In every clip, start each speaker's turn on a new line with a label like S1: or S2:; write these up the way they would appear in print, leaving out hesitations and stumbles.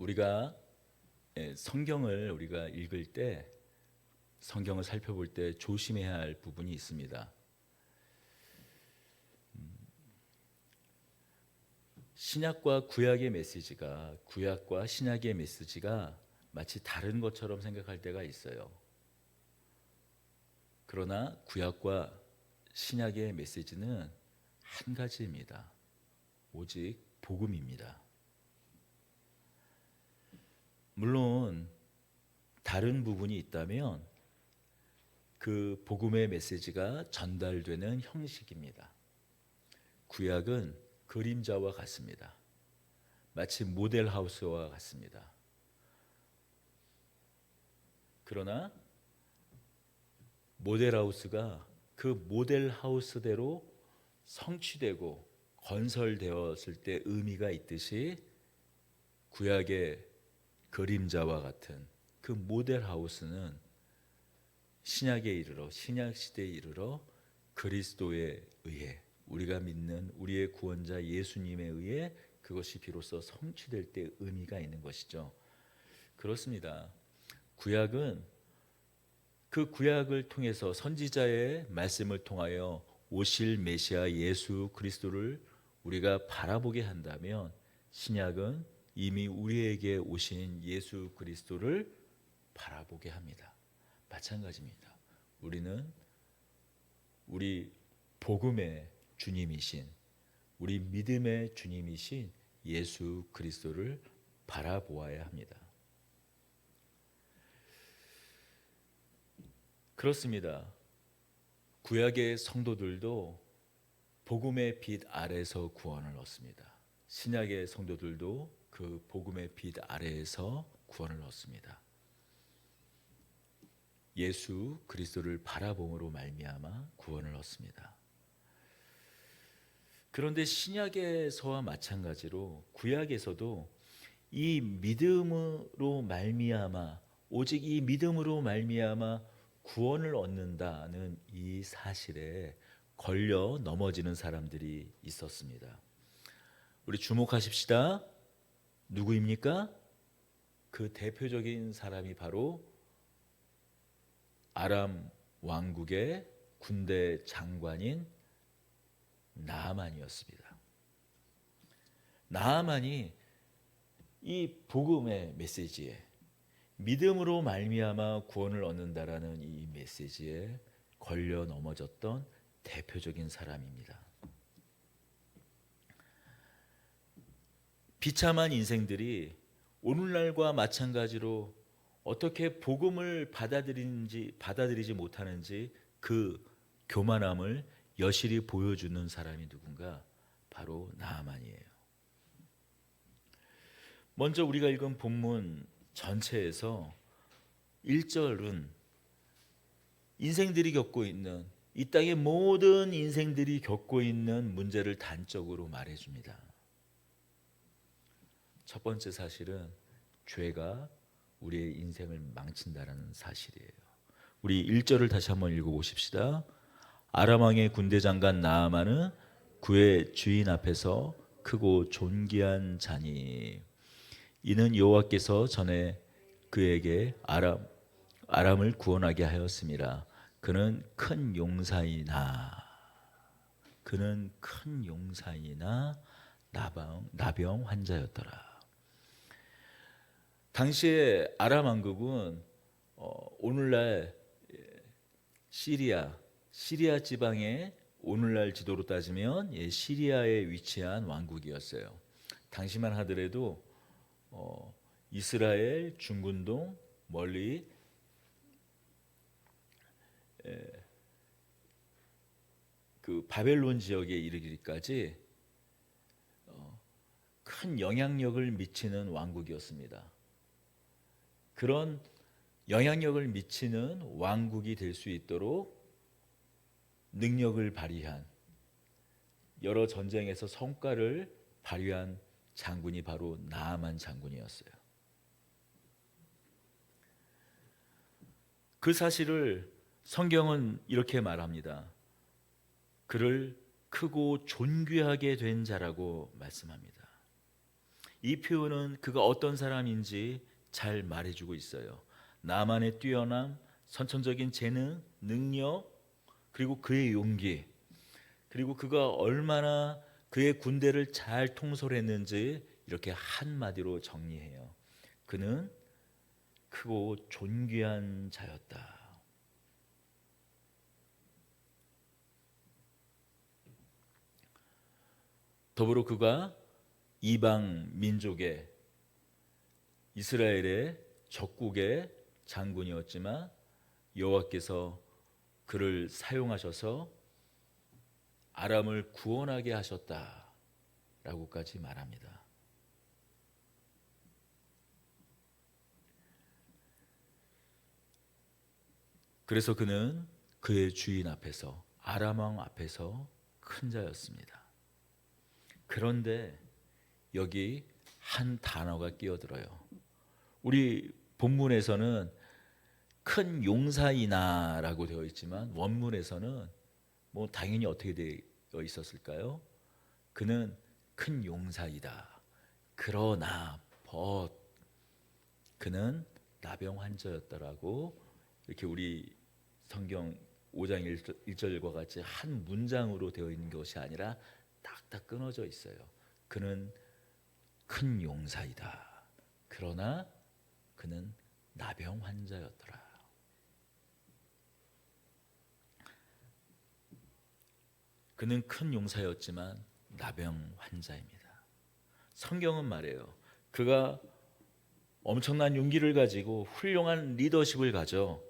S1: 우리가 성경을 우리가 읽을 때, 성경을 살펴볼 때 조심해야 할 부분이 있습니다. 신약과 구약의 메시지가, 구약과 신약의 메시지가 마치 다른 것처럼 생각할 때가 있어요. 그러나 구약과 신약의 메시지는 한 가지입니다. 오직 복음입니다. 물론 다른 부분이 있다면 그 복음의 메시지가 전달되는 형식입니다. 구약은 그림자와 같습니다. 마치 모델하우스와 같습니다. 그러나 모델하우스가 그 모델하우스대로 성취되고 건설되었을 때 의미가 있듯이 구약의 그림자와 같은 그 모델하우스는 신약에 이르러, 신약 시대에 이르러 그리스도에 의해, 우리가 믿는 우리의 구원자 예수님에 의해 그것이 비로소 성취될 때 의미가 있는 것이죠. 그렇습니다. 구약은 그 구약을 통해서 선지자의 말씀을 통하여 오실 메시아 예수 그리스도를 우리가 바라보게 한다면, 신약은 이미 우리에게 오신 예수 그리스도를 바라보게 합니다. 마찬가지입니다. 우리는 우리 복음의 주님이신, 우리 믿음의 주님이신 예수 그리스도를 바라보아야 합니다. 그렇습니다. 구약의 성도들도 복음의 빛 아래에서 구원을 얻습니다. 신약의 성도들도 그 복음의 빛 아래에서 구원을 얻습니다. 예수 그리스도를 바라봄으로 말미암아 구원을 얻습니다. 그런데 신약에서와 마찬가지로 구약에서도 이 믿음으로 말미암아, 오직 이 믿음으로 말미암아 구원을 얻는다는 이 사실에 걸려 넘어지는 사람들이 있었습니다. 우리 주목하십시다. 누구입니까? 그 대표적인 사람이 바로 아람 왕국의 군대 장관인 나아만이었습니다. 나아만이 이 복음의 메시지에, 믿음으로 말미암아 구원을 얻는다라는 이 메시지에 걸려 넘어졌던 대표적인 사람입니다. 비참한 인생들이 오늘날과 마찬가지로 어떻게 복음을 받아들이지 못하는지 그 교만함을 여실히 보여주는 사람이 누군가? 바로 나아만이에요. 먼저 우리가 읽은 본문 전체에서 1절은 인생들이 겪고 있는, 이 땅의 모든 인생들이 겪고 있는 문제를 단적으로 말해줍니다. 첫 번째 사실은 죄가 우리의 인생을 망친다는 사실이에요. 우리 1절을 다시 한번 읽어보십시다. 아람 왕의 군대 장관 나아만은 그의 주인 앞에서 크고 존귀한 자니, 이는 여호와께서 전에 그에게 아람을 구원하게 하였음이라. 그는 큰 용사이나 나병 환자였더라. 당시에 아람 왕국은 오늘날 시리아 지방의, 오늘날 지도로 따지면 시리아에 위치한 왕국이었어요. 당시만 하더라도 이스라엘 중근동 멀리 그 바벨론 지역에 이르기까지 큰 영향력을 미치는 왕국이었습니다. 그런 영향력을 미치는 왕국이 될 수 있도록 능력을 발휘한, 여러 전쟁에서 성과를 발휘한 장군이 바로 나아만 장군이었어요. 그 사실을 성경은 이렇게 말합니다. 그를 크고 존귀하게 된 자라고 말씀합니다. 이 표현은 그가 어떤 사람인지 잘 말해주고 있어요. 나만의 뛰어남, 선천적인 재능, 능력, 그리고 그의 용기, 그리고 그가 얼마나 그의 군대를 잘 통솔했는지 이렇게 한마디로 정리해요. 그는 크고 존귀한 자였다. 더불어 그가 이방 민족의 이스라엘의 적국의 장군이었지만 여호와께서 그를 사용하셔서 아람을 구원하게 하셨다라고까지 말합니다. 그래서 그는 그의 주인 앞에서, 아람 왕 앞에서 큰 자였습니다. 그런데 여기 한 단어가 끼어들어요. 우리 본문에서는 큰 용사이나라고 되어 있지만 원문에서는 뭐 당연히 어떻게 되어 있었을까요? 그는 큰 용사이다. 그러나 그는 나병 환자였다라고 이렇게 우리 성경 5장 1절과 같이 한 문장으로 되어 있는 것이 아니라 딱딱 끊어져 있어요. 그는 큰 용사이다. 그러나 그는 나병 환자였더라. 그는 큰 용사였지만 나병 환자입니다. 성경은 말해요. 그가 엄청난 용기를 가지고 훌륭한 리더십을 가져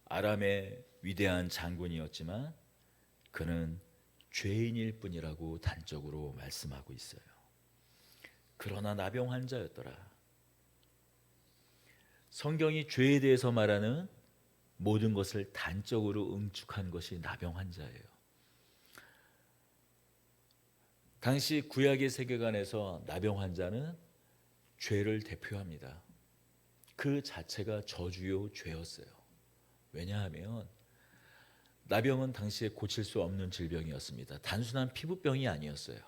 S1: 아람의 위대한 장군이었지만 그는 죄인일 뿐이라고 단적으로 말씀하고 있어요. 그러나 나병 환자였더라. 성경이 죄에 대해서 말하는 모든 것을 단적으로 응축한 것이 나병 환자예요. 당시 구약의 세계관에서 나병 환자는 죄를 대표합니다. 그 자체가 저주요 죄였어요. 왜냐하면 나병은 당시에 고칠 수 없는 질병이었습니다. 단순한 피부병이 아니었어요.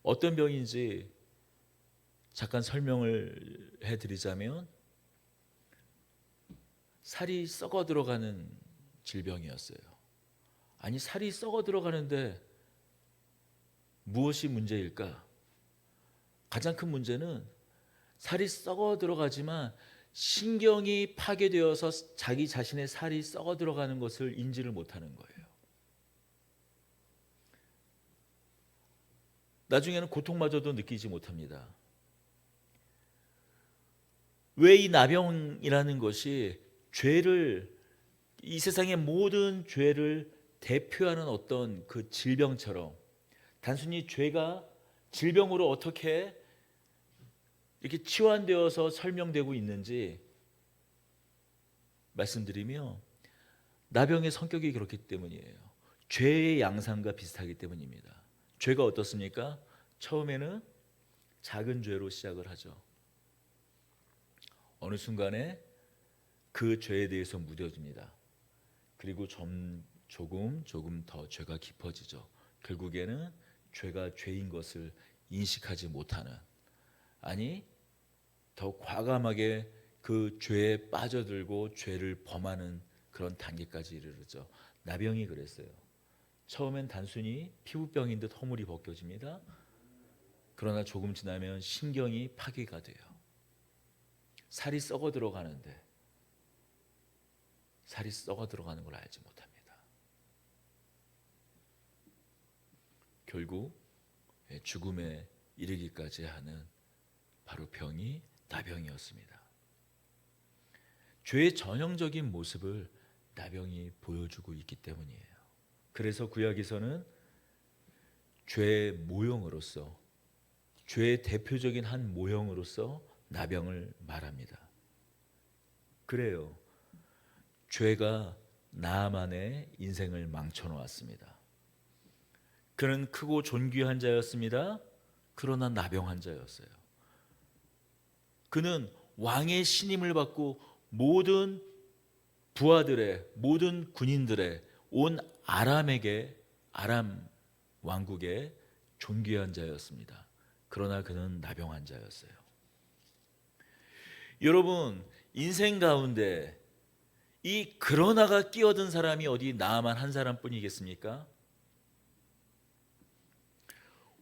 S1: 어떤 병인지 잠깐 설명을 해드리자면 살이 썩어 들어가는 질병이었어요. 아니, 살이 썩어 들어가는데 무엇이 문제일까? 가장 큰 문제는 살이 썩어 들어가지만 신경이 파괴되어서 자기 자신의 살이 썩어 들어가는 것을 인지를 못하는 거예요. 나중에는 고통마저도 느끼지 못합니다. 왜 이 나병이라는 것이 죄를, 이 세상의 모든 죄를 대표하는 어떤 그 질병처럼 단순히 죄가 질병으로 어떻게 이렇게 치환되어서 설명되고 있는지 말씀드리며, 나병의 성격이 그렇기 때문이에요. 죄의 양상과 비슷하기 때문입니다. 죄가 어떻습니까? 처음에는 작은 죄로 시작을 하죠. 어느 순간에 그 죄에 대해서 무뎌집니다. 그리고 조금 더 죄가 깊어지죠. 결국에는 죄가 죄인 것을 인식하지 못하는, 아니 더 과감하게 그 죄에 빠져들고 죄를 범하는 그런 단계까지 이르르죠. 나병이 그랬어요. 처음엔 단순히 피부병인 듯 허물이 벗겨집니다. 그러나 조금 지나면 신경이 파괴가 돼요. 살이 썩어 들어가는데 살이 썩어 들어가는 걸 알지 못합니다. 결국 죽음에 이르기까지 하는 바로 병이 나병이었습니다. 죄의 전형적인 모습을 나병이 보여주고 있기 때문이에요. 그래서 구약에서는 죄의 모형으로서, 죄의 대표적인 한 모형으로서 나병을 말합니다. 그래요. 죄가 나만의 인생을 망쳐놓았습니다. 그는 크고 존귀한 자였습니다. 그러나 나병 환자였어요. 그는 왕의 신임을 받고 모든 부하들의, 모든 군인들의, 온 아람 왕국의 존귀한 자였습니다. 그러나 그는 나병한 자였어요. 여러분, 인생 가운데 이 그러나가 끼어든 사람이 어디 나만 한 사람뿐이겠습니까?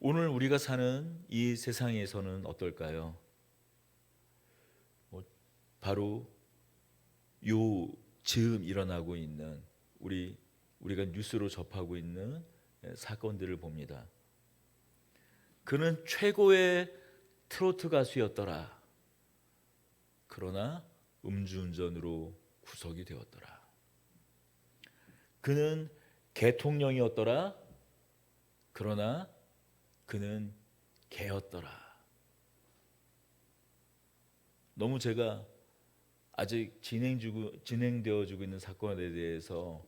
S1: 오늘 우리가 사는 이 세상에서는 어떨까요? 바로 요 즈음 일어나고 있는 우리가 뉴스로 접하고 있는 사건들을 봅니다. 그는 최고의 트로트 가수였더라. 그러나 음주운전으로 구속이 되었더라. 그는 대통령이었더라. 그러나 그는 개였더라. 너무 제가 아직 진행되어지고 있는 사건에 대해서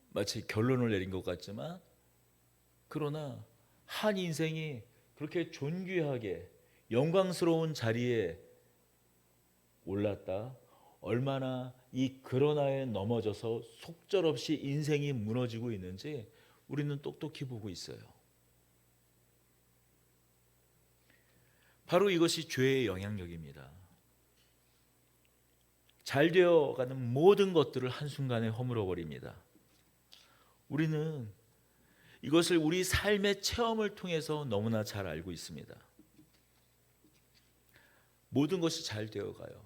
S1: 마치 결론을 내린 것 같지만, 그러나 한 인생이 그렇게 존귀하게 영광스러운 자리에 올랐다. 얼마나 이 그러나에 넘어져서 속절없이 인생이 무너지고 있는지 우리는 똑똑히 보고 있어요. 바로 이것이 죄의 영향력입니다. 잘 되어가는 모든 것들을 한순간에 허물어 버립니다. 우리는 이것을 우리 삶의 체험을 통해서 너무나 잘 알고 있습니다. 모든 것이 잘 되어가요.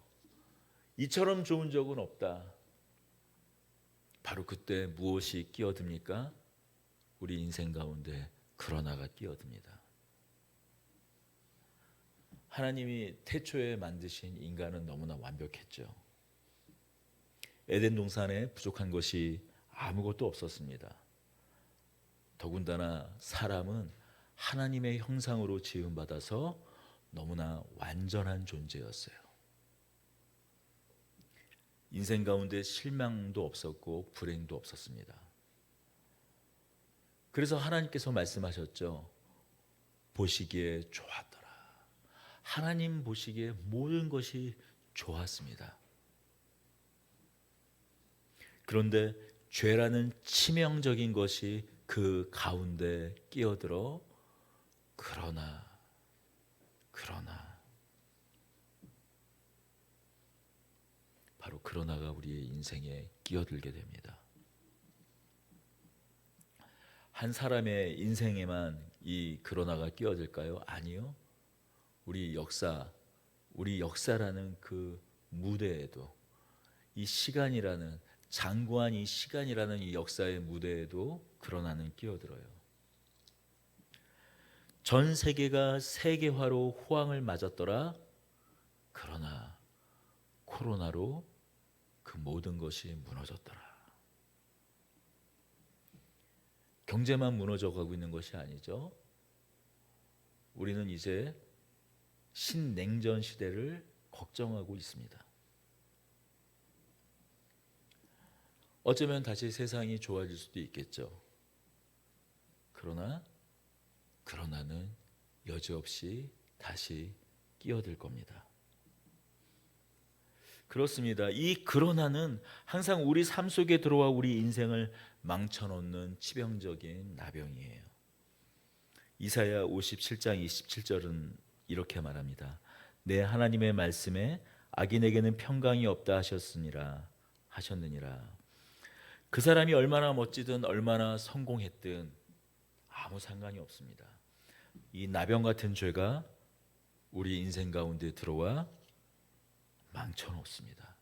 S1: 이처럼 좋은 적은 없다. 바로 그때 무엇이 끼어듭니까? 우리 인생 가운데 그러나가 끼어듭니다. 하나님이 태초에 만드신 인간은 너무나 완벽했죠. 에덴 동산에 부족한 것이 아무것도 없었습니다. 더군다나 사람은 하나님의 형상으로 지음받아서 너무나 완전한 존재였어요. 인생 가운데 실망도 없었고 불행도 없었습니다. 그래서 하나님께서 말씀하셨죠. 보시기에 좋았더라. 하나님 보시기에 모든 것이 좋았습니다. 그런데 죄라는 치명적인 것이 그 가운데 끼어들어 그러나 바로 그러나가 우리의 인생에 끼어들게 됩니다. 한 사람의 인생에만 이 그러나가 끼어들까요? 아니요. 우리 역사라는 그 무대에도, 이 시간이라는 장구한 이 시간이라는 이 역사의 무대에도 그러나는 끼어들어요. 전 세계가 세계화로 호황을 맞았더라. 그러나 코로나로 그 모든 것이 무너졌더라. 경제만 무너져 가고 있는 것이 아니죠. 우리는 이제 신냉전 시대를 걱정하고 있습니다. 어쩌면 다시 세상이 좋아질 수도 있겠죠. 그러나는 여지없이 다시 끼어들 겁니다. 그렇습니다. 이 그러나는 항상 우리 삶 속에 들어와 우리 인생을 망쳐놓는 치명적인 나병이에요. 이사야 57장 27절은 이렇게 말합니다. 내 하나님의 말씀에 악인에게는 평강이 없다 하셨느니라. 그 사람이 얼마나 멋지든 얼마나 성공했든 아무 상관이 없습니다. 이 나병 같은 죄가 우리 인생 가운데 들어와 망쳐놓습니다.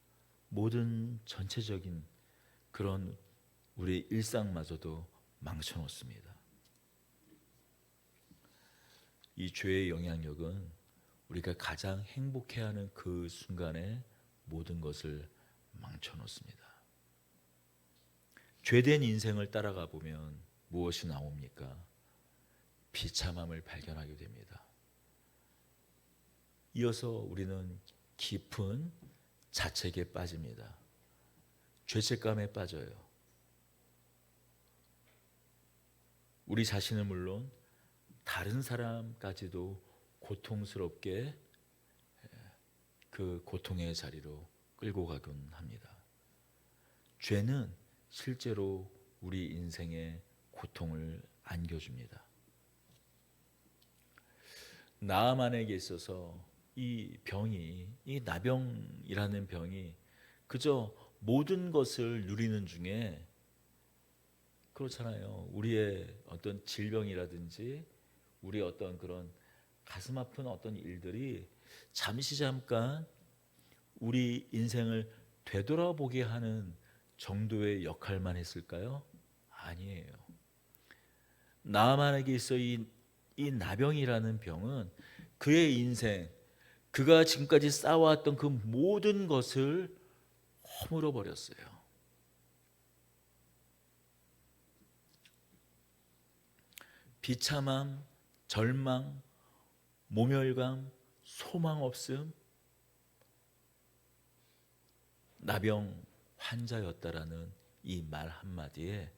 S1: 모든 전체적인 그런 우리 일상마저도 망쳐놓습니다. 이 죄의 영향력은 우리가 가장 행복해하는 그 순간에 모든 것을 망쳐놓습니다. 죄된 인생을 따라가 보면 무엇이 나옵니까? 비참함을 발견하게 됩니다. 이어서 우리는 깊은 자책에 빠집니다. 죄책감에 빠져요. 우리 자신은 물론 다른 사람까지도 고통스럽게 그 고통의 자리로 끌고 가곤 합니다. 죄는 실제로 우리 인생의 고통을 안겨줍니다. 나아만에게 있어서 이 병이, 이 나병이라는 병이 그저 모든 것을 누리는 중에, 그렇잖아요. 우리의 어떤 질병이라든지 우리의 어떤 그런 가슴 아픈 어떤 일들이 잠시 잠깐 우리 인생을 되돌아보게 하는 정도의 역할만 했을까요? 아니에요. 나아만에게 있어 이 나병이라는 병은 그의 인생, 그가 지금까지 쌓아왔던 그 모든 것을 허물어 버렸어요. 비참함, 절망, 모멸감, 소망 없음, 나병 환자였다라는 이 말 한마디에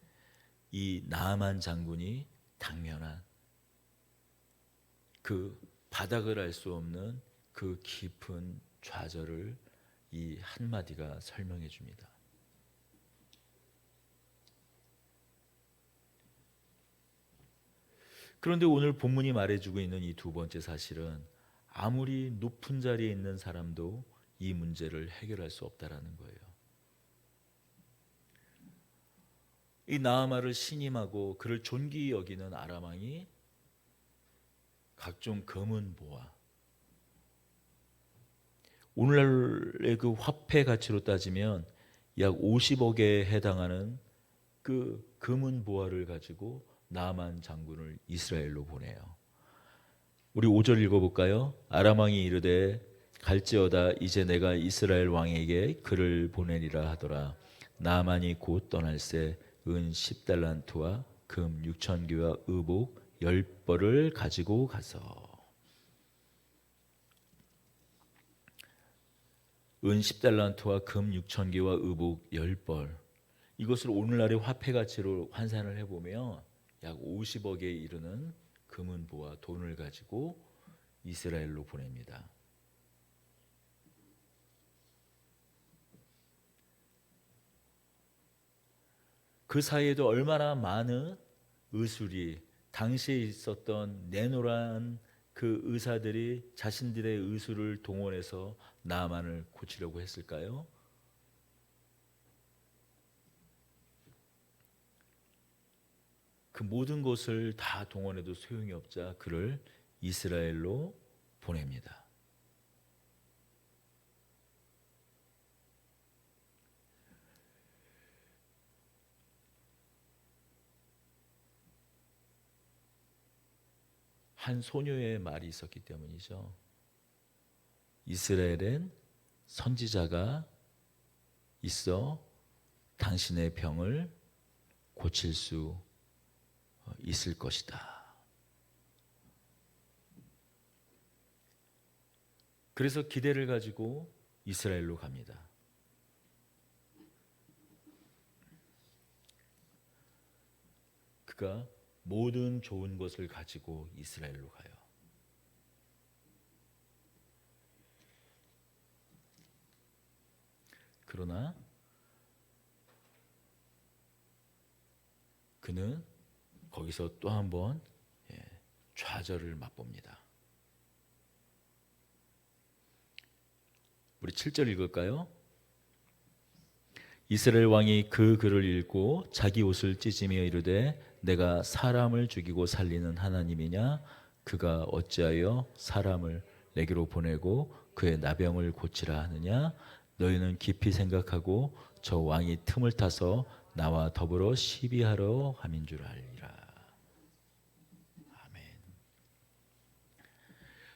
S1: 이 나아만 장군이 당면한 그 바닥을 알 수 없는 그 깊은 좌절을 이 한마디가 설명해 줍니다. 그런데 오늘 본문이 말해주고 있는 이 두 번째 사실은 아무리 높은 자리에 있는 사람도 이 문제를 해결할 수 없다라는 거예요. 이 나아만을 신임하고 그를 존귀히 여기는 아람 왕이 각종 금은 보화, 오늘날의 그 화폐 가치로 따지면 약 50억에 해당하는 그 금은 보화를 가지고 나아만 장군을 이스라엘로 보내요. 우리 5절 읽어볼까요? 아람 왕이 이르되 갈지어다 이제 내가 이스라엘 왕에게 그를 보내리라 하더라. 나아만이 곧 떠날새 은 10달란트와 금 6,000개와 의복 10벌을 가지고 가서, 은 10달란트와 금 6,000개와 의복 10벌, 이것을 오늘날의 화폐 가치로 환산을 해보면 약 50억에 이르는 금은 보화, 돈을 가지고 이스라엘로 보냅니다. 그 사이에도 얼마나 많은 의술이, 당시에 있었던 내노란 그 의사들이 자신들의 의술을 동원해서 나아만을 고치려고 했을까요? 그 모든 것을 다 동원해도 소용이 없자 그를 이스라엘로 보냅니다. 한 소녀의 말이 있었기 때문이죠. 이스라엘엔 선지자가 있어 당신의 병을 고칠 수 있을 것이다. 그래서 기대를 가지고 이스라엘로 갑니다. 그가 모든 좋은 것을 가지고 이스라엘로 가요. 그러나 그는 거기서 또 한 번 좌절을 맛봅니다. 우리 7절 읽을까요? 이스라엘 왕이 그 글을 읽고 자기 옷을 찢으며 이르되 내가 사람을 죽이고 살리는 하나님이냐? 그가 어찌하여 사람을 내게로 보내고 그의 나병을 고치라 하느냐? 너희는 깊이 생각하고 저 왕이 틈을 타서 나와 더불어 시비하러 함인 줄 알리라. 아멘.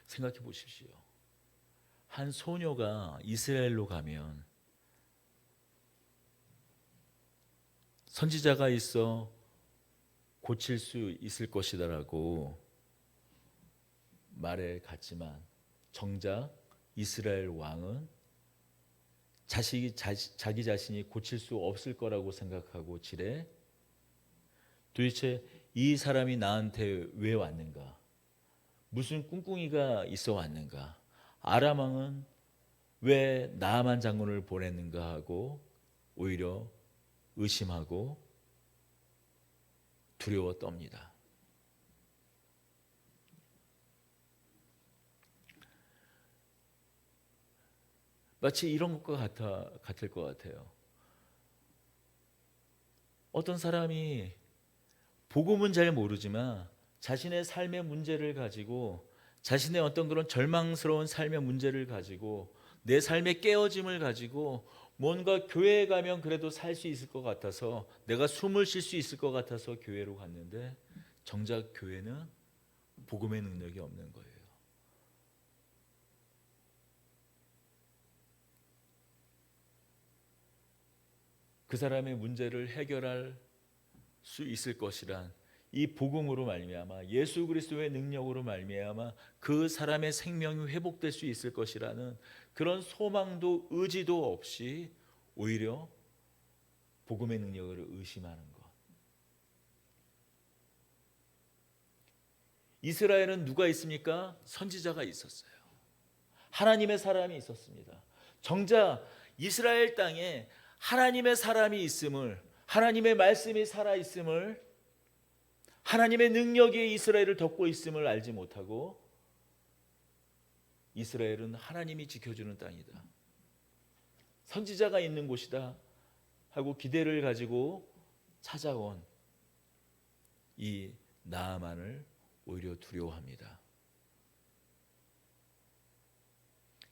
S1: 생각해 보십시오. 한 소녀가 이스라엘로 가면 선지자가 있어 고칠 수 있을 것이다라고 말해 갔지만 정작 이스라엘 왕은 자기 자신이 고칠 수 없을 거라고 생각하고 지레 도대체 이 사람이 나한테 왜 왔는가? 무슨 꿍꿍이가 있어 왔는가? 아람 왕은 왜 나아만 장군을 보냈는가 하고 오히려 의심하고 두려워 떱니다. 마치 이런 것과 같을 것 같아요. 어떤 사람이 복음은 잘 모르지만 자신의 삶의 문제를 가지고, 자신의 어떤 그런 절망스러운 삶의 문제를 가지고, 내 삶의 깨어짐을 가지고 뭔가 교회에 가면 그래도 살 수 있을 것 같아서, 내가 숨을 쉴 수 있을 것 같아서 교회로 갔는데 정작 교회는 복음의 능력이 없는 거예요. 그 사람의 문제를 해결할 수 있을 것이란, 이 복음으로 말미암아, 예수 그리스도의 능력으로 말미암아 그 사람의 생명이 회복될 수 있을 것이라는 그런 소망도 의지도 없이 오히려 복음의 능력을 의심하는 것. 이스라엘은 누가 있습니까? 선지자가 있었어요. 하나님의 사람이 있었습니다. 정작 이스라엘 땅에 하나님의 사람이 있음을, 하나님의 말씀이 살아있음을, 하나님의 능력이 이스라엘을 덮고 있음을 알지 못하고, 이스라엘은 하나님이 지켜주는 땅이다, 선지자가 있는 곳이다 하고 기대를 가지고 찾아온 이 나아만을 오히려 두려워합니다.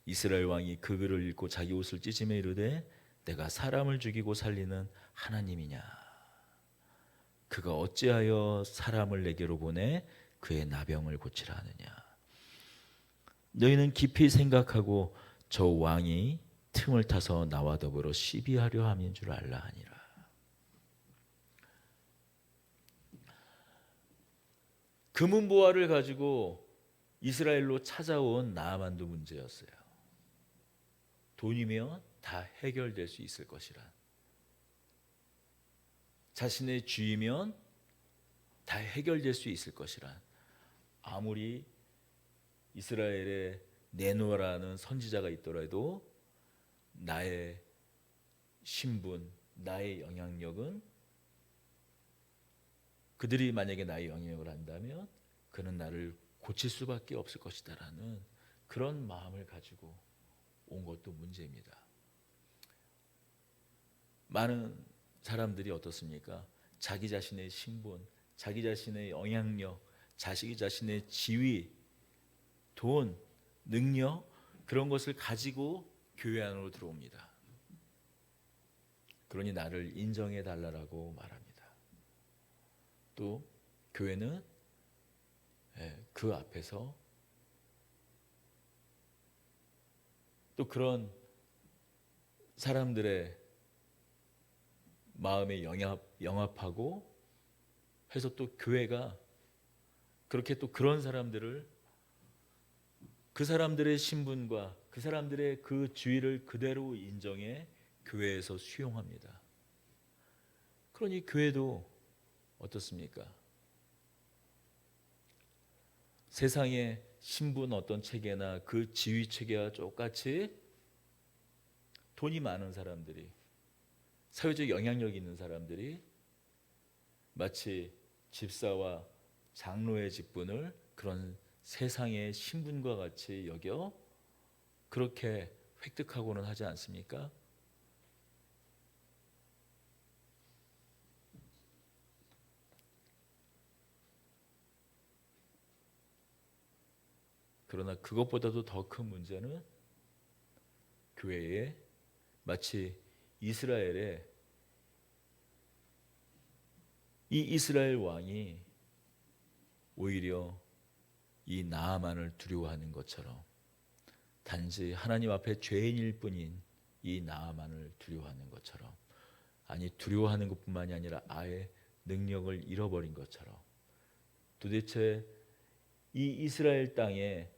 S1: 이스라엘 왕이 그 글을 읽고 자기 옷을 찢으며 이르되 내가 사람을 죽이고 살리는 하나님이냐? 그가 어찌하여 사람을 내게로 보내 그의 나병을 고치라 하느냐? 너희는 깊이 생각하고 저 왕이 틈을 타서 나와 더불어 시비하려 함인 줄 알라 하니라. 금은보화를 가지고 이스라엘로 찾아온 나아만도 문제였어요. 돈이면 다 해결될 수 있을 것이라, 자신의 주이면 다 해결될 수 있을 것이라, 아무리 이스라엘에 네노라는 선지자가 있더라도 나의 신분, 나의 영향력은, 그들이 만약에 나의 영향력을 한다면 그는 나를 고칠 수밖에 없을 것이다라는 그런 마음을 가지고 온 것도 문제입니다. 많은 사람들이 어떻습니까? 자기 자신의 신분, 자기 자신의 영향력, 자기 자신의 지위, 돈, 능력, 그런 것을 가지고 교회 안으로 들어옵니다. 그러니 나를 인정해 달라고 말합니다. 또 교회는 그 앞에서 또 그런 사람들의 마음에 영합하고 해서 또 교회가 그렇게 또 그런 사람들을, 그 사람들의 신분과 그 사람들의 그 주의를 그대로 인정해 교회에서 수용합니다. 그러니 교회도 어떻습니까? 세상의 신분 어떤 체계나 그 지위 체계와 똑같이 돈이 많은 사람들이, 사회적 영향력 있는 사람들이 마치 집사와 장로의 직분을 그런 세상의 신분과 같이 여겨 그렇게 획득하고는 하지 않습니까? 그러나 그것보다도 더 큰 문제는 교회에 마치 이스라엘의 이 이스라엘 왕이 오히려 이 나아만을 두려워하는 것처럼, 단지 하나님 앞에 죄인일 뿐인 이 나아만을 두려워하는 것처럼, 아니 두려워하는 것뿐만이 아니라 아예 능력을 잃어버린 것처럼, 도대체 이 이스라엘 땅에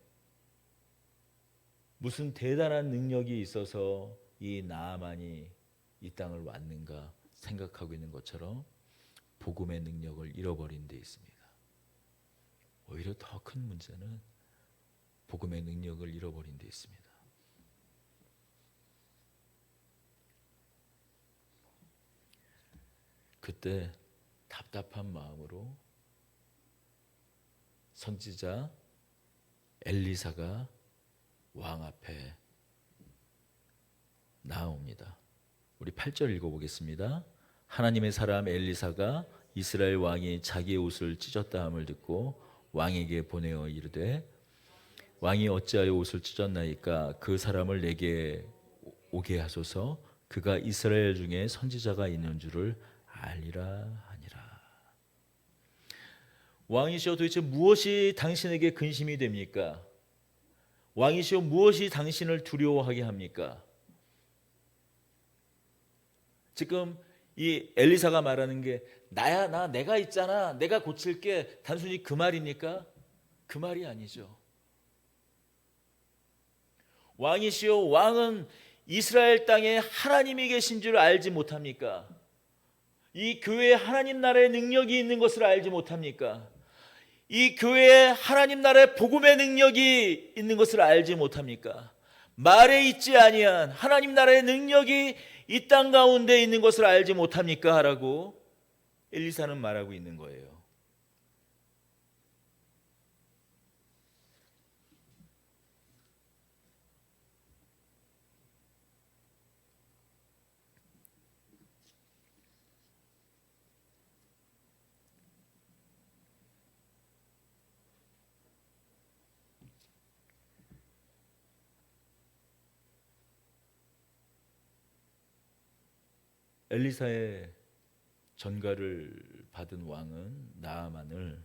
S1: 무슨 대단한 능력이 있어서 이 나아만이 이 땅을 왔는가 생각하고 있는 것처럼 복음의 능력을 잃어버린 데 있습니다. 오히려 더 큰 문제는 복음의 능력을 잃어버린 데 있습니다. 그때 답답한 마음으로 선지자 엘리사가 왕 앞에 나아옵니다. 우리 8절 읽어보겠습니다. 하나님의 사람 엘리사가 이스라엘 왕이 자기의 옷을 찢었다 함을 듣고 왕에게 보내어 이르되 왕이 어찌하여 옷을 찢었나이까 그 사람을 내게 오게 하소서 그가 이스라엘 중에 선지자가 있는 줄을 알리라 하니라. 왕이시여 도대체 무엇이 당신에게 근심이 됩니까? 왕이시여 무엇이 당신을 두려워하게 합니까? 지금 이 엘리사가 말하는 게 나야 내가 있잖아 내가 고칠게 단순히 그 말입니까? 그 말이 아니죠. 왕이시여 왕은 이스라엘 땅에 하나님이 계신 줄 알지 못합니까? 이 교회에 하나님 나라의 능력이 있는 것을 알지 못합니까? 이 교회에 하나님 나라의 복음의 능력이 있는 것을 알지 못합니까? 말에 있지 아니한 하나님 나라의 능력이 이 땅 가운데 있는 것을 알지 못합니까? 라고 엘리사는 말하고 있는 거예요. 엘리사의 전가를 받은 왕은 나아만을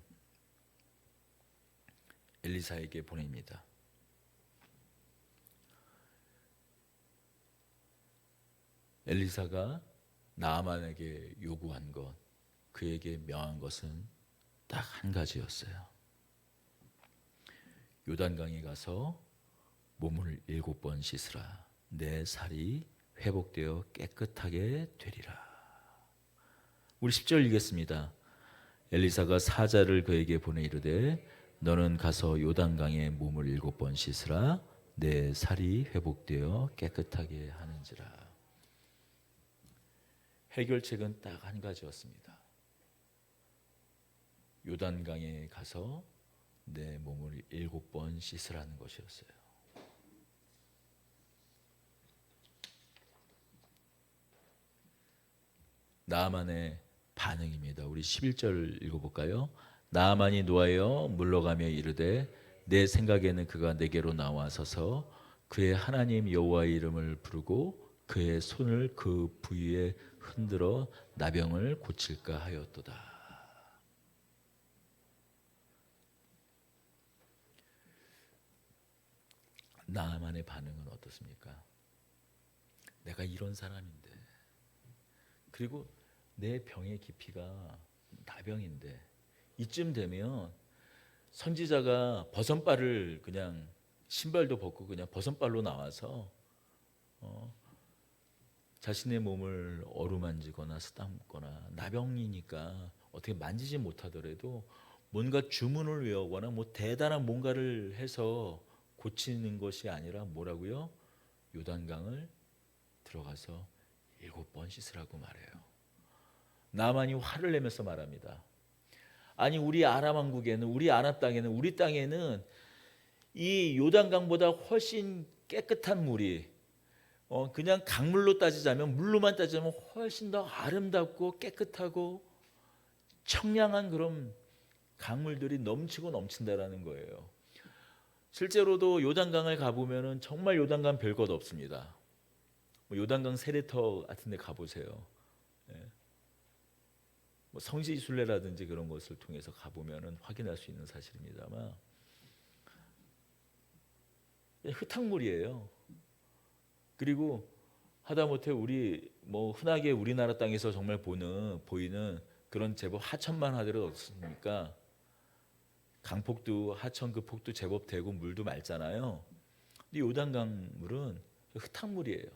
S1: 엘리사에게 보냅니다. 엘리사가 나아만에게 요구한 것, 그에게 명한 것은 딱 한 가지였어요. 요단강에 가서 몸을 7번 씻으라. 내 살이 회복되어 깨끗하게 되리라. 우리 10절 읽겠습니다. 엘리사가 사자를 그에게 보내 이르되 너는 가서 요단강에 몸을 7번 씻으라. 내 살이 회복되어 깨끗하게 하는지라. 해결책은 딱 한 가지였습니다. 요단강에 가서 내 몸을 7번 씻으라는 것이었어요. 나아만의 반응입니다. 우리 11절 읽어볼까요? 나아만이 노하여 물러가며 이르되 내 생각에는 그가 내게로 나와서서 그의 하나님 여호와의 이름을 부르고 그의 손을 그 부위에 흔들어 나병을 고칠까 하였도다. 나아만의 반응은 어떻습니까? 내가 이런 사람인데, 그리고 내 병의 깊이가 나병인데 이쯤 되면 선지자가 버선발을 그냥 신발도 벗고 그냥 버선발로 나와서 자신의 몸을 어루만지거나 쓰다듬거나 나병이니까 어떻게 만지지 못하더라도 뭔가 주문을 외우거나 뭐 대단한 뭔가를 해서 고치는 것이 아니라 뭐라고요? 요단강을 들어가서 7번 씻으라고 말해요. 나만이 화를 내면서 말합니다. 아니 우리 아람 왕국에는 우리 아람 땅에는 우리 땅에는 이 요단강보다 훨씬 깨끗한 물이 그냥 강물로 따지자면 물로만 따지자면 훨씬 더 아름답고 깨끗하고 청량한 그런 강물들이 넘치고 넘친다라는 거예요. 실제로도 요단강을 가보면은 정말 요단강 별것 없습니다. 요단강 세례터 같은 데 가보세요. 예. 뭐 성지순례라든지 그런 것을 통해서 가보면은 확인할 수 있는 사실입니다만 흙탕물이에요. 그리고 하다못해 우리 뭐 흔하게 우리나라 땅에서 정말 보이는 그런 제법 하천만 하더라도 없습니까? 강폭도 하천 그 폭도 제법 되고 물도 맑잖아요. 근데 요단강 물은 흙탕물이에요.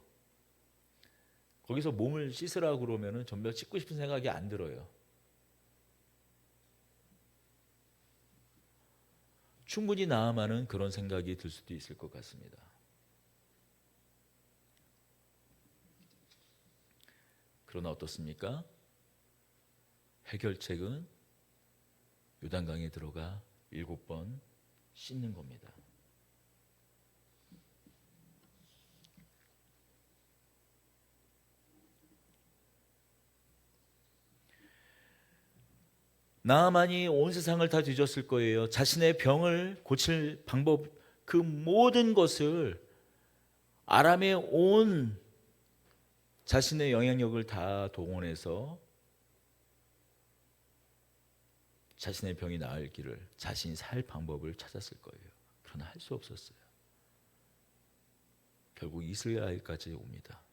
S1: 거기서 몸을 씻으라고 그러면은 전혀 씻고 싶은 생각이 안 들어요. 충분히 나아만은 그런 생각이 들 수도 있을 것 같습니다. 그러나 어떻습니까? 해결책은 요단강에 들어가 7번 씻는 겁니다. 나아만이 온 세상을 다 뒤졌을 거예요. 자신의 병을 고칠 방법, 그 모든 것을 아람의 온 자신의 영향력을 다 동원해서 자신의 병이 나을 길을, 자신이 살 방법을 찾았을 거예요. 그러나 할 수 없었어요. 결국 이스라엘까지 옵니다.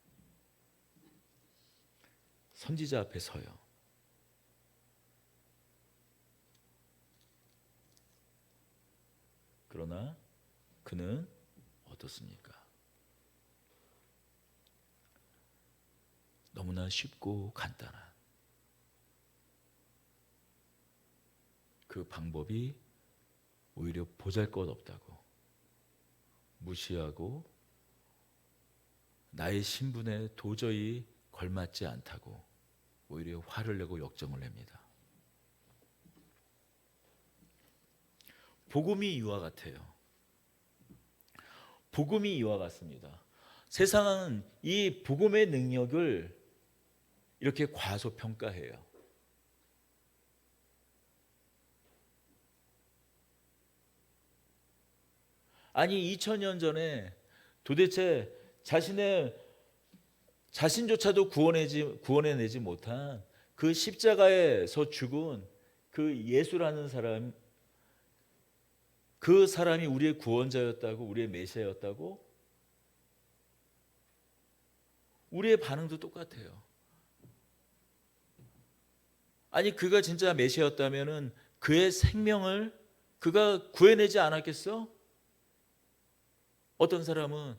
S1: 선지자 앞에 서요. 그러나 그는 어떻습니까? 너무나 쉽고 간단한 그 방법이 오히려 보잘것없다고 무시하고 나의 신분에 도저히 걸맞지 않다고 오히려 화를 내고 역정을 냅니다. 복음이 이와 같아요. 복음이 이와 같습니다. 세상은 이 복음의 능력을 이렇게 과소평가해요. 아니 2000년 전에 도대체 자신조차도 구원해내지 못한 그 십자가에서 죽은 그 예수라는 사람, 그 사람이 우리의 구원자였다고, 우리의 메시아였다고? 우리의 반응도 똑같아요. 아니 그가 진짜 메시아였다면은 그의 생명을 그가 구해내지 않았겠어? 어떤 사람은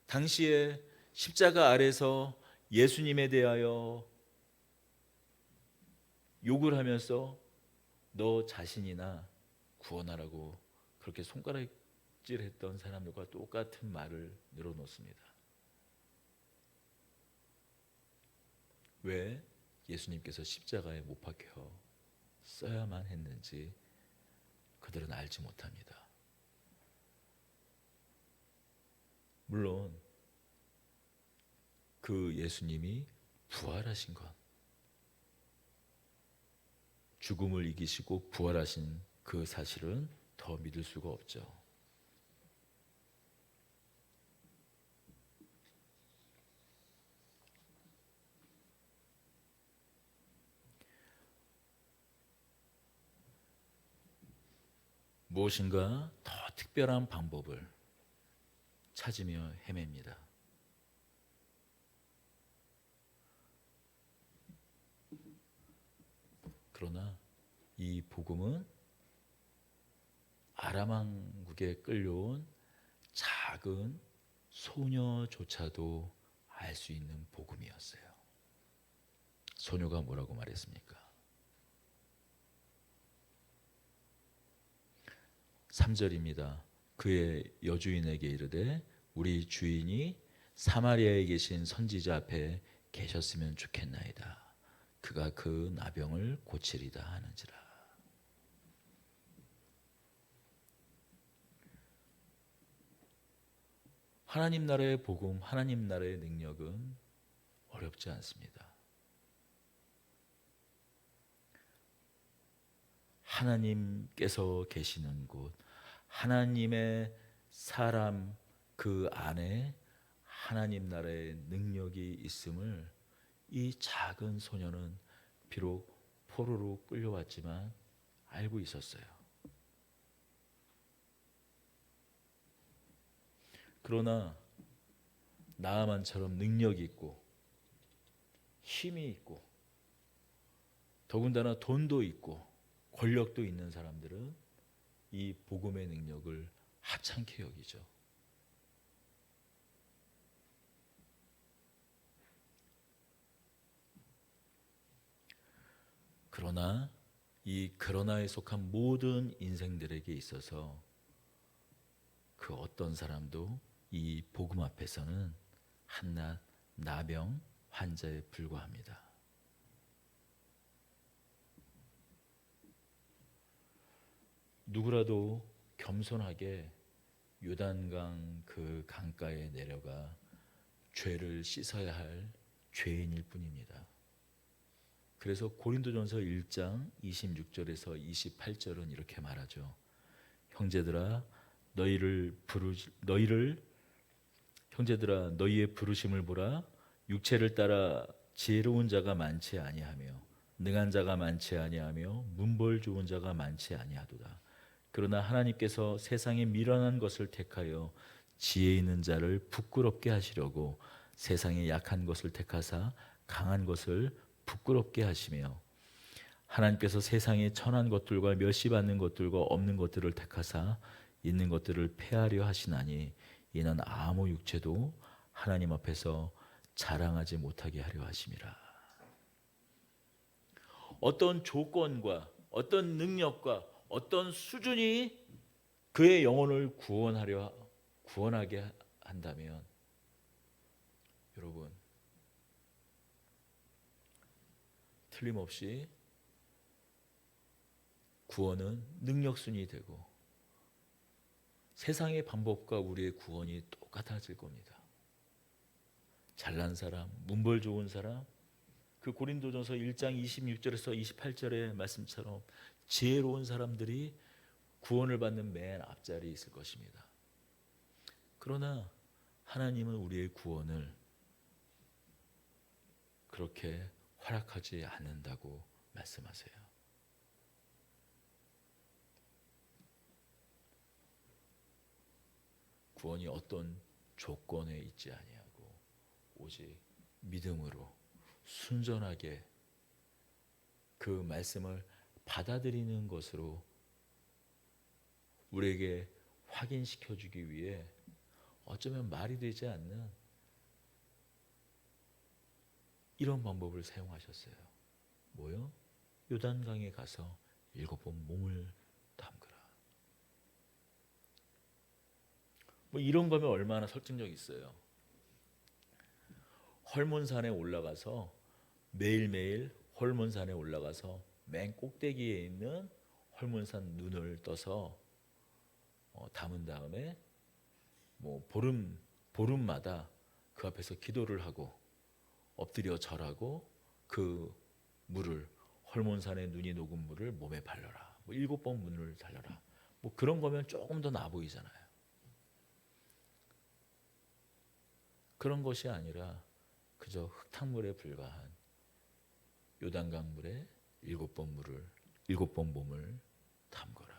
S1: 당시에 십자가 아래서 예수님에 대하여 욕을 하면서 너 자신이나 구원하라고 그렇게 손가락질했던 사람들과 똑같은 말을 늘어놓습니다. 왜 예수님께서 십자가에 못 박혀 써야만 했는지 그들은 알지 못합니다. 물론 그 예수님이 부활하신 것, 죽음을 이기시고 부활하신 그 사실은 더 믿을 수가 없죠. 무엇인가 더 특별한 방법을 찾으며 헤맵니다. 그러나 이 복음은 아람 왕국에 끌려온 작은 소녀조차도 알 수 있는 복음이었어요. 소녀가 뭐라고 말했습니까? 3절입니다. 그의 여주인에게 이르되 우리 주인이 사마리아에 계신 선지자 앞에 계셨으면 좋겠나이다. 그가 그 나병을 고치리다 하는지라. 하나님 나라의 복음, 하나님 나라의 능력은 어렵지 않습니다. 하나님께서 계시는 곳, 하나님의 사람 그 안에 하나님 나라의 능력이 있음을 이 작은 소녀는 비록 포로로 끌려왔지만 알고 있었어요. 그러나 나아만처럼 능력이 있고 힘이 있고 더군다나 돈도 있고 권력도 있는 사람들은 이 복음의 능력을 하찮게 여기죠. 그러나 이 그러나에 속한 모든 인생들에게 있어서 그 어떤 사람도 이 복음 앞에서는 한낱 나병 환자에 불과합니다. 누구라도 겸손하게 요단강 그 강가에 내려가 죄를 씻어야 할 죄인일 뿐입니다. 그래서 고린도전서 1장 26절에서 28절은 이렇게 말하죠. 형제들아 형제들아 너희의 부르심을 보라. 육체를 따라 지혜로운 자가 많지 아니하며 능한 자가 많지 아니하며 문벌 좋은 자가 많지 아니하도다. 그러나 하나님께서 세상에 미련한 것을 택하여 지혜 있는 자를 부끄럽게 하시려고 세상에 약한 것을 택하사 강한 것을 부끄럽게 하시며 하나님께서 세상에 천한 것들과 멸시받는 것들과 없는 것들을 택하사 있는 것들을 폐하려 하시나니 이는 아무 육체도 하나님 앞에서 자랑하지 못하게 하려 하심이라. 어떤 조건과 어떤 능력과 어떤 수준이 그의 영혼을 구원하게 한다면 여러분 틀림없이 구원은 능력순이 되고 세상의 방법과 우리의 구원이 똑같아질 겁니다. 잘난 사람, 문벌 좋은 사람, 그 고린도전서 1장 26절에서 28절의 말씀처럼 지혜로운 사람들이 구원을 받는 맨 앞자리에 있을 것입니다. 그러나 하나님은 우리의 구원을 그렇게 허락하지 않는다고 말씀하세요. 구원이 어떤 조건에 있지 아니하고 오직 믿음으로 순전하게 그 말씀을 받아들이는 것으로 우리에게 확인시켜 주기 위해 어쩌면 말이 되지 않는 이런 방법을 사용하셨어요. 뭐요? 요단강에 가서 7번 몸을 담그라. 뭐 이런 거면 얼마나 설득력 있어요. 헐몬산에 올라가서 매일매일 헐몬산에 올라가서 맨 꼭대기에 있는 헐몬산 눈을 떠서 담은 다음에 뭐 보름마다 그 앞에서 기도를 하고 엎드려 절하고 그 물을 헐몬산의 눈이 녹은 물을 몸에 발라라. 뭐 7번 문을 달려라. 뭐 그런 거면 조금 더 나아 보이잖아요. 그런 것이 아니라 그저 흙탕물에 불과한 요단강 물에 7번 몸을 담거라.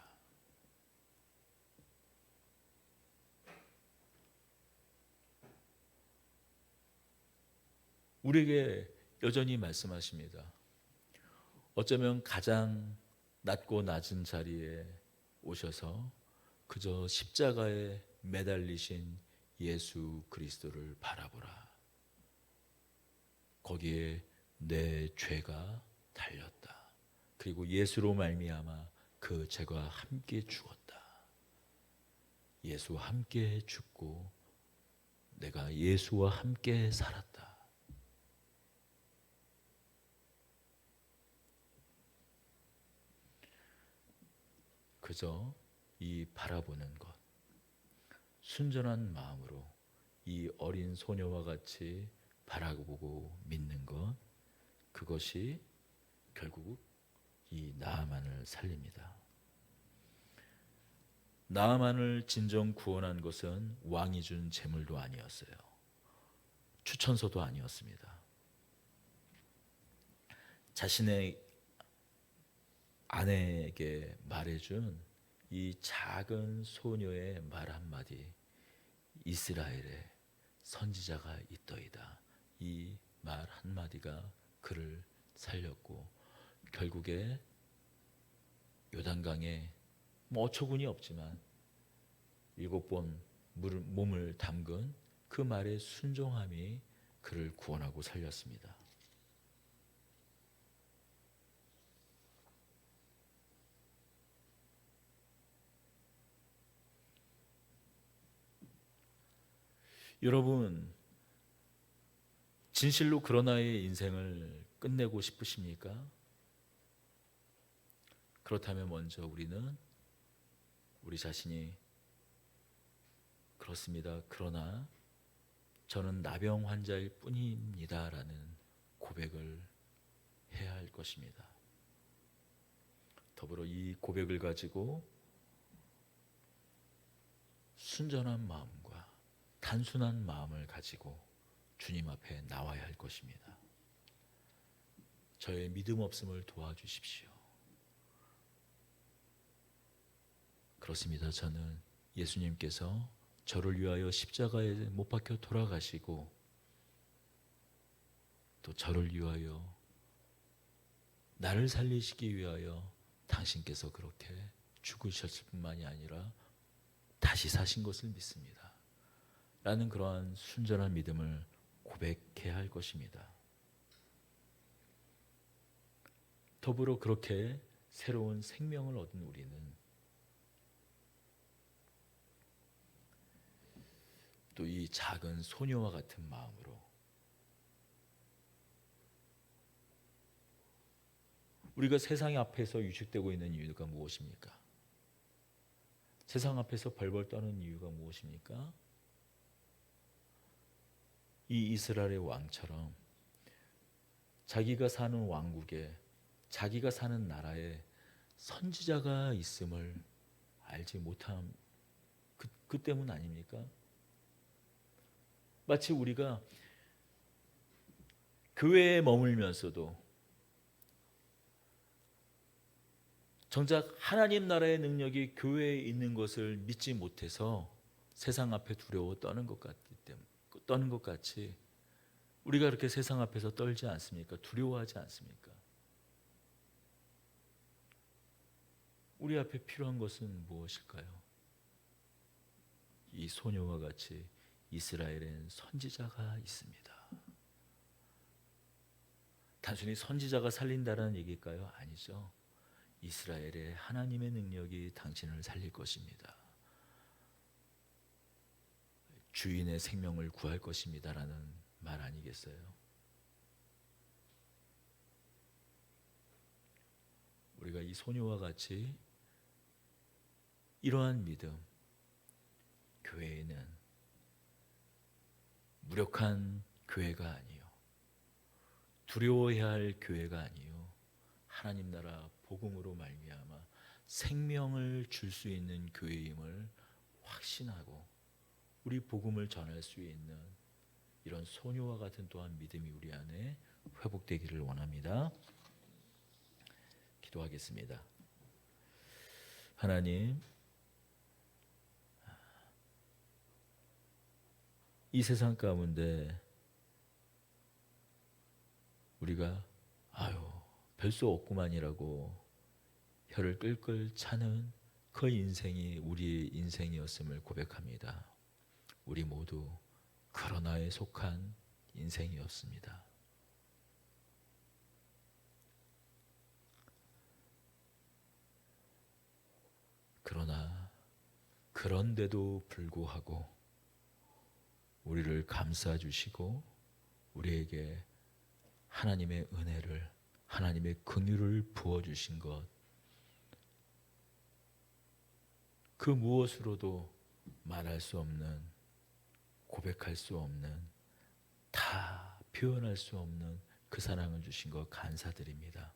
S1: 우리에게 여전히 말씀하십니다. 어쩌면 가장 낮고 낮은 자리에 오셔서 그저 십자가에 매달리신 예수 그리스도를 바라보라. 거기에 내 죄가 달렸다. 그리고 예수로 말미암아 그 죄가 함께 죽었다. 예수와 함께 죽고 내가 예수와 함께 살았다. 그저 이 바라보는 것, 순전한 마음으로 이 어린 소녀와 같이 바라보고 믿는 것, 그것이 결국 이 나아만을 살립니다. 나아만을 진정 구원한 것은 왕이 준 재물도 아니었어요. 추천서도 아니었습니다. 자신의 아내에게 말해준 이 작은 소녀의 말 한마디, 이스라엘에 선지자가 있더이다. 이 말 한마디가 그를 살렸고 결국에 요단강에 뭐 어처구니 없지만 7번 몸을 담근 그 말의 순종함이 그를 구원하고 살렸습니다. 여러분, 진실로 그러나의 인생을 끝내고 싶으십니까? 그렇다면 먼저 우리는 우리 자신이 그렇습니다. 그러나 저는 나병 환자일 뿐입니다라는 고백을 해야 할 것입니다. 더불어 이 고백을 가지고 순전한 마음과 단순한 마음을 가지고 주님 앞에 나와야 할 것입니다. 저의 믿음 없음을 도와주십시오. 그렇습니다. 저는 예수님께서 저를 위하여 십자가에 못 박혀 돌아가시고 또 저를 위하여 나를 살리시기 위하여 당신께서 그렇게 죽으셨을 뿐만이 아니라 다시 사신 것을 믿습니다. 라는 그러한 순전한 믿음을 고백해야 할 것입니다. 더불어 그렇게 새로운 생명을 얻은 우리는 또 이 작은 소녀와 같은 마음으로 우리가 세상 앞에서 위축되고 있는 이유가 무엇입니까? 세상 앞에서 벌벌 떠는 이유가 무엇입니까? 이 이스라엘의 왕처럼 자기가 사는 왕국에 자기가 사는 나라에 선지자가 있음을 알지 못함 그 때문 아닙니까? 마치 우리가 교회에 머물면서도 정작 하나님 나라의 능력이 교회에 있는 것을 믿지 못해서 세상 앞에 두려워 떠는 것 같이 우리가 그렇게 세상 앞에서 떨지 않습니까? 두려워하지 않습니까? 우리 앞에 필요한 것은 무엇일까요? 이 소녀와 같이 이스라엘엔 선지자가 있습니다. 단순히 선지자가 살린다는 얘기일까요? 아니죠. 이스라엘의 하나님의 능력이 당신을 살릴 것입니다. 주인의 생명을 구할 것입니다라는 말 아니겠어요? 우리가 이 소녀와 같이 이러한 믿음, 교회에는 무력한 교회가 아니요, 두려워해야 할 교회가 아니요, 하나님 나라 복음으로 말미암아 생명을 줄 수 있는 교회임을 확신하고 우리 복음을 전할 수 있는 이런 소녀와 같은 또한 믿음이 우리 안에 회복되기를 원합니다. 기도하겠습니다. 하나님, 이 세상 가운데 우리가 별 수 없구만이라고 혀를 끌끌 차는 그 인생이 우리의 인생이었음을 고백합니다. 우리 모두 그러나에 속한 인생이었습니다. 그러나 그런데도 불구하고 우리를 감싸 주시고 우리에게 하나님의 은혜를, 하나님의 긍휼을 부어 주신 것, 그 무엇으로도 말할 수 없는, 고백할 수 없는, 다 표현할 수 없는 그 사랑을 주신 것 감사드립니다.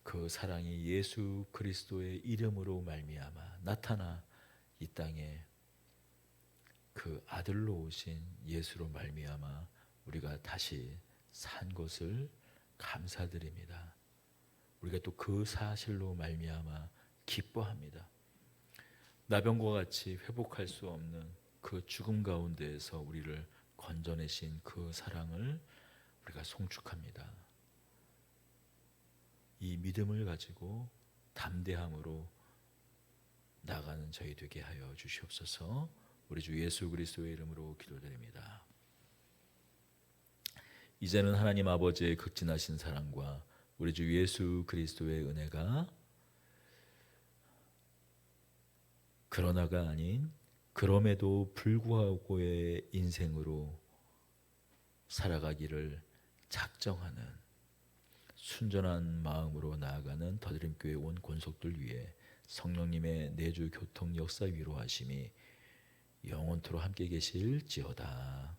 S1: 그 사랑이 예수 그리스도의 이름으로 말미암아 나타나 이 땅에 그 아들로 오신 예수로 말미암아 우리가 다시 산 것을 감사드립니다. 우리가 또 그 사실로 말미암아 기뻐합니다. 나병과 같이 회복할 수 없는 그 죽음 가운데에서 우리를 건져내신 그 사랑을 우리가 송축합니다. 이 믿음을 가지고 담대함으로 나가는 저희 되게 하여 주시옵소서. 우리 주 예수 그리스도의 이름으로 기도드립니다. 이제는 하나님 아버지의 극진하신 사랑과 우리 주 예수 그리스도의 은혜가 그러나가 아닌 그럼에도 불구하고의 인생으로 살아가기를 작정하는 순전한 마음으로 나아가는 더드림교회 온 권속들 위해 성령님의 내주 교통 역사 위로하심이 영원토록 함께 계실지어다.